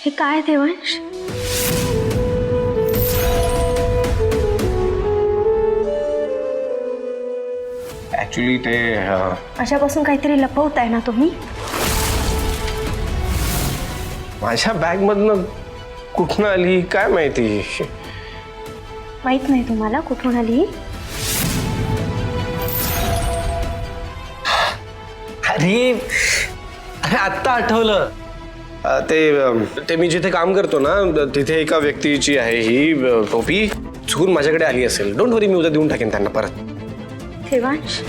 हे काय देवांश? ऍक्च्युली ते माझ्यापासून काहीतरी लपवताय ना तुम्ही? माझ्या बॅग मधनं कुठनं आली काय माहिती. माहित नाही तुम्हाला कुठून आली? अरे अरे आत्ता आठवलं. ते मी जिथे काम करतो ना तिथे एका व्यक्तीची आहे ही टोपी. चुकून माझ्याकडे आली असेल. डोंट वरी, मी उद्या देऊन टाकेन त्यांना परत. देवांश,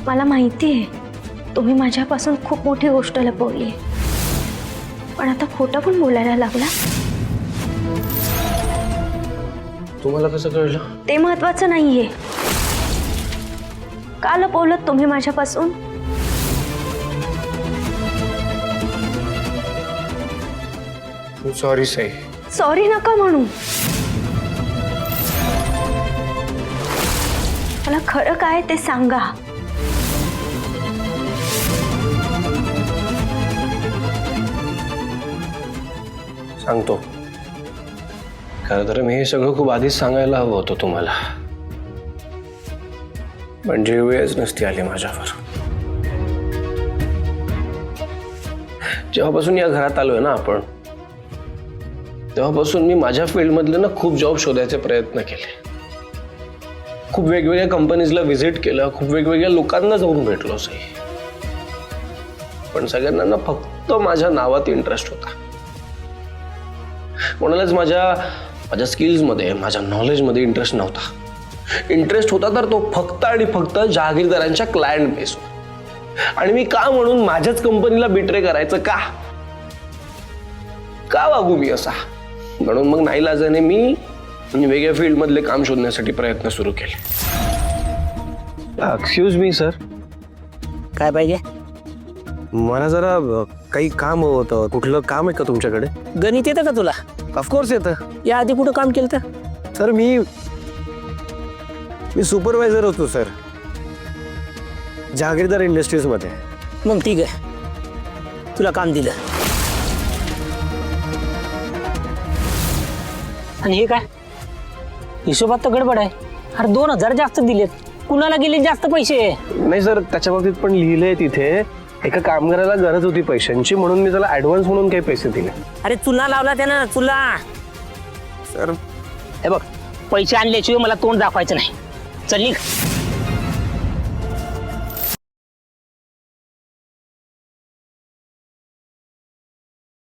मला माहिती आहे तुम्ही माझ्यापासून खूप मोठी गोष्ट लपवली आहे, पण आता खोटं पण बोलायला लागला. तुम्हाला कसं कळलं? ते महत्वाचं नाहीये. का लपवलं तुम्ही माझ्यापासून? सॉरी साई. सॉरी नका म्हणू. मला खरं काय ते सांगा. सांगतो. खरं तर मी हे सगळं खूप आधीच सांगायला हवं होतं तुम्हाला, म्हणजे वेळच नसती आली माझ्यावर. जेव्हापासून या घरात आलोय ना आपण, तेव्हापासून मी माझ्या फील्डमधले ना खूप जॉब शोधायचे प्रयत्न केले. खूप वेगवेगळ्या कंपनीजला व्हिजिट केलं, खूप वेगवेगळ्या लोकांना जाऊन भेटलो सही. पण सगळ्यांना ना फक्त माझ्या नावात इंटरेस्ट होता. कोणालाच माझ्या स्किल्समध्ये, माझ्या नॉलेजमध्ये इंटरेस्ट नव्हता. इंटरेस्ट होता तर तो फक्त आणि फक्त जहागीरदारांच्या क्लायंट बेसवर. आणि मी का म्हणून माझ्याच कंपनीला बिट्रे करायचं? का वागू मी असा? म्हणून मग नाईलाजाने मी वेगळ्या फील्ड मधले काम शोधण्यासाठी प्रयत्न सुरू केले. एक्सक्यूज मी सर, काय पाहिजे? मला जरा काही काम हवं होतं. कुठलं काम आहे का तुमच्याकडे? गणित येतं का तुला? ऑफकोर्स येतं. या आधी कुठं काम केलं तर? सर मी सुपरवायझर होतो सर, जहागीरदार इंडस्ट्रीज मध्ये. मग ठीक आहे, तुला काम दिलं. आणि हे काय हिशोबात तर गडबड आहे. अरे 2000 जास्त दिलेत. कुणाला गेले जास्त पैसे? नाही सर, त्याच्या बाबतीत पण लिहिलंय तिथे एका कामगाराला गरज होती पैशांची, म्हणून मी त्याला ऍडव्हान्स म्हणून काही पैसे दिले. अरे चुना लावला त्यानं, चुला. सर हे बघ, पैसे आणल्याशिवाय मला तोंड दाखवायचं नाही. चल निघ.